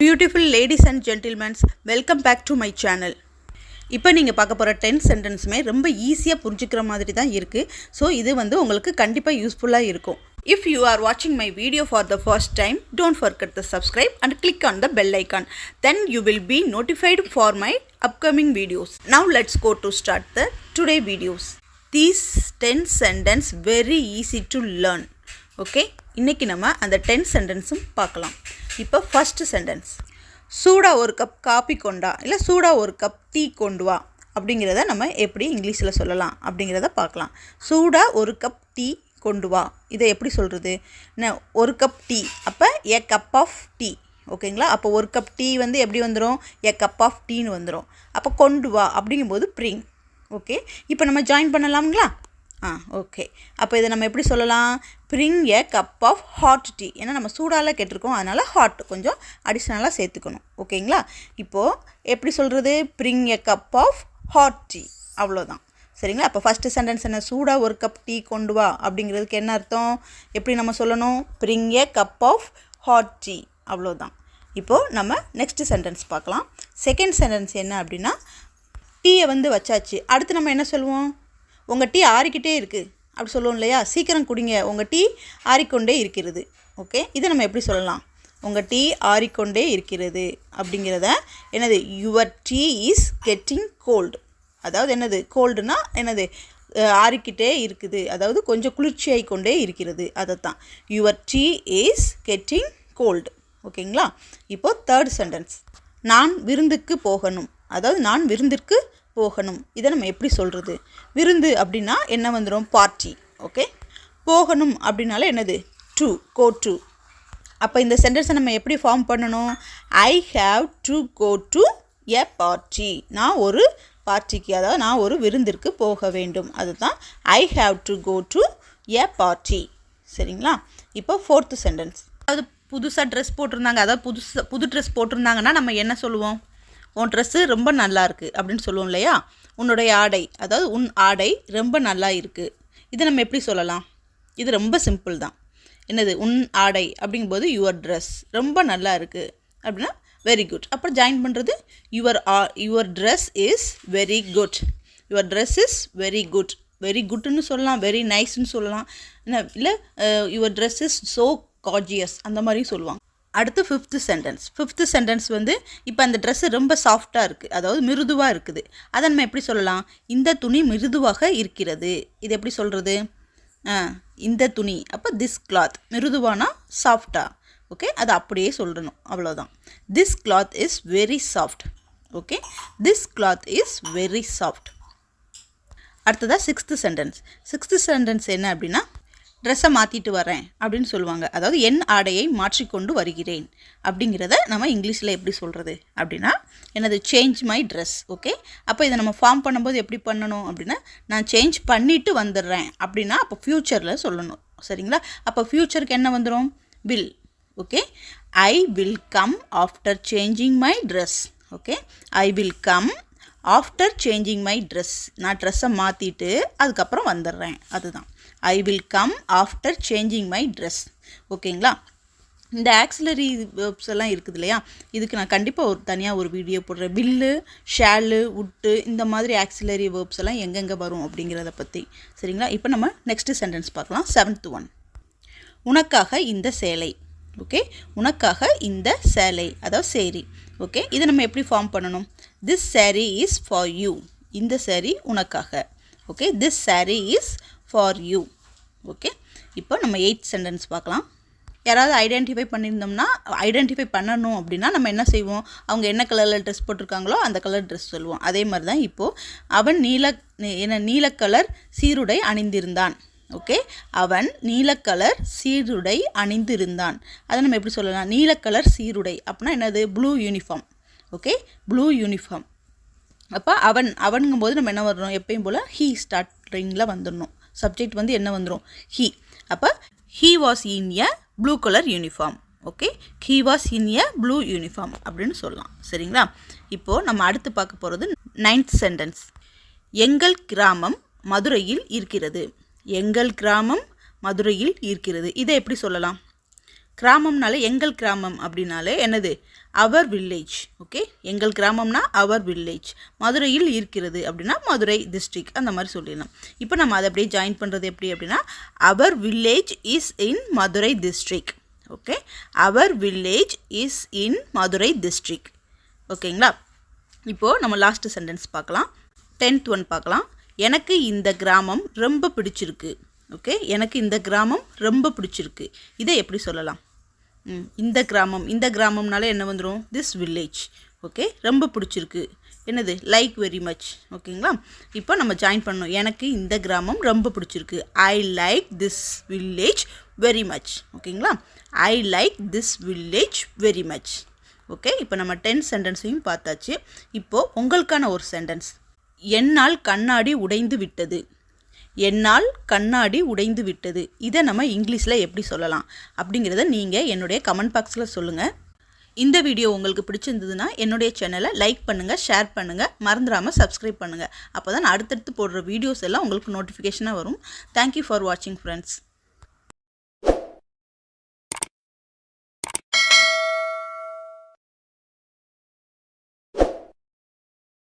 Beautiful ladies and gentlemen, welcome back to my channel. இப்போ நீங்க பார்க்க போற 10 சென்டென்ஸ்மே ரொம்ப ஈஸியா புரிஞ்சிக்கிற மாதிரி தான் இருக்கு. சோ இது வந்து உங்களுக்கு கண்டிப்பா யூஸ்ஃபுல்லா இருக்கும். If you are watching my video for the first time, don't forget to subscribe and click on the bell icon. Then you will be notified for my upcoming videos. Now let's go to start the today videos. These 10 sentences very easy to learn. Okay? இன்னைக்கு நம்ம அந்த 10 சென்டென்ஸும் பார்க்கலாம். இப்போ first sentence, சூடா ஒரு cup coffee கொண்டா இல்லை சூடா ஒரு கப் டீ கொண்டு வா அப்படிங்கிறத நம்ம எப்படி இங்கிலீஷில் சொல்லலாம் அப்படிங்கிறத பார்க்கலாம். சூடா ஒரு கப் டீ கொண்டு வா, இதை எப்படி சொல்கிறது? ஒரு கப் டீ, அப்போ ஏ கப் ஆஃப் டீ. ஓகேங்களா? அப்போ ஒரு கப் டீ வந்து எப்படி வந்துடும்? ஏ கப் ஆஃப் டீன்னு வந்துடும். அப்போ கொண்டு வா அப்படிங்கும்போது ப்ரிங். ஓகே, இப்போ நம்ம ஜாயின் பண்ணலாம்ங்களா? ஓகே. அப்போ இதை நம்ம எப்படி சொல்லலாம்? Bring a cup of hot tea. ஏன்னா நம்ம சூடால கேட்டிருக்கோம், அதனால் ஹாட் கொஞ்சம் அடிஷ்னலாக சேர்த்துக்கணும். ஓகேங்களா? இப்போது எப்படி சொல்கிறது? Bring a cup of hot tea, அவ்வளோதான். சரிங்களா? அப்போ ஃபஸ்ட்டு சென்டென்ஸ் என்ன? சூடாக ஒரு கப் டீ கொண்டு வா அப்படிங்கிறதுக்கு என்ன அர்த்தம்? எப்படி நம்ம சொல்லணும்? Bring a cup of hot tea, அவ்வளோதான். இப்போது நம்ம நெக்ஸ்ட் சென்டென்ஸ் பார்க்கலாம். செகண்ட் சென்டென்ஸ் என்ன அப்படின்னா, டீயை வந்து வச்சாச்சு, அடுத்து நம்ம என்ன சொல்லுவோம்? உங்கள் டீ ஆறிக்கிட்டே இருக்குது அப்படி சொல்லுவோம் இல்லையா? சீக்கிரம் குடிங்க, உங்கள் டீ ஆறிக்கொண்டே இருக்கிறது. ஓகே, இதை நம்ம எப்படி சொல்லலாம்? உங்கள் டீ ஆறிக்கொண்டே இருக்கிறது அப்படிங்கிறத என்னது? Your tea is getting cold. அதாவது என்னது? கோல்டுனா என்னது? ஆறிக்கிட்டே இருக்குது, அதாவது கொஞ்சம் குளிர்ச்சியாகி கொண்டே இருக்கிறது, அதைத்தான் your tea is getting cold. ஓகேங்களா? இப்போது தேர்ட் சென்டென்ஸ், நான் விருந்துக்கு போகணும். அதாவது நான் விருந்திற்கு போகணும், இதை நம்ம எப்படி சொல்கிறது? விருந்து அப்படின்னா என்ன வந்துடும்? பார்ட்டி. ஓகே, போகணும் அப்படின்னால என்னது? To, go to. அப்போ இந்த சென்டென்ஸை நம்ம எப்படி ஃபார்ம் பண்ணணும்? I have to go to a party. நான் ஒரு பார்ட்டிக்கு, அதாவது நான் ஒரு விருந்திற்கு போக வேண்டும், அதுதான் I have to go to a party. சரிங்களா? இப்போ ஃபோர்த்து சென்டென்ஸ், அதாவது புதுசாக ட்ரெஸ் போட்டிருந்தாங்க, அதாவது புது ட்ரெஸ் போட்டிருந்தாங்கன்னா நம்ம என்ன சொல்லுவோம்? உன் ட்ரெஸ்ஸு ரொம்ப நல்லா இருக்குது அப்படின்னு சொல்லுவோம் இல்லையா? உன்னுடைய ஆடை, அதாவது உன் ஆடை ரொம்ப நல்லா இருக்குது, இதை நம்ம எப்படி சொல்லலாம்? இது ரொம்ப சிம்பிள் தான். என்னது? உன் ஆடை அப்படிங்கும்போது யுவர் ட்ரெஸ் ரொம்ப நல்லா இருக்குது அப்படின்னா வெரி குட். அப்புறம் ஜாயின் பண்ணுறது your dress is very good. Your dress is very good. Very குட்னு சொல்லலாம், வெரி நைஸ்ன்னு சொல்லலாம், என்ன இல்லை your dress is so gorgeous அந்த மாதிரியும் சொல்லுவாங்க. அடுத்து ஃபிஃப்த்து சென்டென்ஸ் வந்து இப்போ அந்த ட்ரெஸ்ஸு ரொம்ப சாஃப்டாக இருக்குது, அதாவது மிருதுவாக இருக்குது, அதை நம்ம எப்படி சொல்லலாம்? இந்த துணி மிருதுவாக இருக்கிறது. இது எப்படி சொல்கிறது? இந்த துணி, அப்போ திஸ் கிளாத். மிருதுவானா சாஃப்டா. ஓகே, அது அப்படியே சொல்லணும், அவ்வளோதான். This cloth is very soft. Okay, this cloth is very soft. அடுத்ததாக சிக்ஸ்த்து சென்டென்ஸ் என்ன அப்படின்னா, ட்ரெஸ்ஸை மாற்றிட்டு வரேன் அப்படின்னு சொல்லுவாங்க, அதாவது என் ஆடையை மாற்றிக்கொண்டு வருகிறேன் அப்படிங்கிறத நம்ம இங்கிலீஷில் எப்படி சொல்கிறது அப்படின்னா என்னது? Change my dress. ஓகே, அப்போ இதை நம்ம ஃபார்ம் பண்ணும்போது எப்படி பண்ணணும் அப்படின்னா, நான் சேஞ்ச் பண்ணிவிட்டு வந்துடுறேன் அப்படின்னா அப்போ ஃப்யூச்சரில் சொல்லணும். சரிங்களா? அப்போ ஃப்யூச்சருக்கு என்ன வந்துடும்? Will. Okay, I will come after changing my dress. Okay, I will come after changing my dress. நான் ட்ரெஸ்ஸை மாற்றிட்டு அதுக்கப்புறம் வந்துடுறேன், அதுதான் I will come after changing my dress. ஓகேங்களா? இந்த ஆக்சிலரி வேர்ப்ஸ் எல்லாம் இருக்குது இல்லையா? இதுக்கு நான் கண்டிப்பாக தனியாக ஒரு வீடியோ போடுறேன். வில்லு, ஷேலு, உட்டு, இந்த மாதிரி ஆக்சிலரி வேர்ப்ஸ் எல்லாம் எங்கெங்கே வரும் அப்படிங்கிறத பற்றி. சரிங்களா? இப்போ நம்ம நெக்ஸ்ட் சென்டென்ஸ் பார்க்கலாம். 7th one, உனக்காக இந்த சேலை. ஓகே, உனக்காக இந்த சேலை, அதாவது சேரீ. ஓகே, இதை நம்ம எப்படி ஃபார்ம் பண்ணணும்? This sari is for you. இந்த சாரீ உனக்காக. Okay, this sari is for you. Okay, இப்போ நம்ம 8th சென்டென்ஸ் பார்க்கலாம். யாராவது ஐடென்டிஃபை பண்ணணும் அப்படின்னா நம்ம என்ன செய்வோம்? அவங்க என்ன கலரில் ட்ரெஸ் போட்டிருக்காங்களோ அந்த கலர் ட்ரெஸ் சொல்லுவோம். அதே மாதிரி தான் இப்போது அவன் நீல கலர் சீருடை அணிந்திருந்தான். ஓகே, அவன் நீல கலர் சீருடை அணிந்திருந்தான். அதை நம்ம எப்படி சொல்லலாம்? நீல கலர் சீருடை அப்படின்னா என்னது? Blue uniform. Okay, blue uniform. அப்போ அவனுங்கும்போது நம்ம என்ன வரணும்? எப்பயும் போல் ஹீ ஸ்டார்டிங்கில் வந்துடணும். சப்ஜெக்ட் வந்து என்ன வந்துடும்? ஹீ. அப்போ he was in a blue colour uniform. Okay, he was in a blue uniform அப்படின்னு சொல்லலாம். சரிங்களா? இப்போது நம்ம அடுத்து பார்க்க போகிறது 9th சென்டென்ஸ், எங்கள் கிராமம் மதுரையில் இருக்கிறது. எங்கள் கிராமம் மதுரையில் இருக்கிறது. இதை எப்படி சொல்லலாம்? கிராமம்னாலே எங்கள் கிராமம் அப்படின்னாலே என்னது? அவர் வில்லேஜ். ஓகே, எங்கள் கிராமம்னா அவர் வில்லேஜ். மதுரையில் இருக்கிறது அப்படின்னா மதுரை டிஸ்ட்ரிக்ட் அந்த மாதிரி சொல்லிடலாம். இப்போ நம்ம அதை அப்படியே ஜாயின் பண்ணுறது எப்படி அப்படின்னா our village is in Madurai district. Okay, our village is in Madurai district. ஓகேங்களா? இப்போது நம்ம லாஸ்ட் சென்டென்ஸ் பார்க்கலாம். 10th ஒன் பார்க்கலாம். எனக்கு இந்த கிராமம் ரொம்ப பிடிச்சிருக்கு. ஓகே, எனக்கு இந்த கிராமம் ரொம்ப பிடிச்சிருக்கு. இதை எப்படி சொல்லலாம்? இந்த கிராமம்னால என்ன வந்துடும்? This village. ஓகே, ரொம்ப பிடிச்சிருக்கு என்னது? Like very much. ஓகேங்களா? இப்போ நம்ம ஜாயின் பண்ணணும். எனக்கு இந்த கிராமம் ரொம்ப பிடிச்சிருக்கு. I like this village very much. ஓகேங்களா? I like this village very much. Okay, இப்போ நம்ம 10 சென்டென்ஸையும் பார்த்தாச்சு. இப்போது உங்களுக்கான ஒரு சென்டென்ஸ். என்னால் கண்ணாடி உடைந்து விட்டது. என்னால் கண்ணாடி உடைந்து விட்டது. இதை நம்ம இங்கிலீஷில் எப்படி சொல்லலாம் அப்படிங்கிறத நீங்கள் என்னுடைய கமெண்ட் பாக்ஸில் சொல்லுங்கள். இந்த வீடியோ உங்களுக்கு பிடிச்சிருந்ததுன்னா என்னுடைய சேனலை லைக் பண்ணுங்கள், ஷேர் பண்ணுங்கள், மறந்துடாமல் சப்ஸ்கிரைப் பண்ணுங்கள். அப்போ தான் அடுத்தடுத்து போடுற வீடியோஸ் எல்லாம் உங்களுக்கு நோட்டிஃபிகேஷனாக வரும். தேங்க்யூ ஃபார் வாட்சிங் ஃப்ரெண்ட்ஸ்.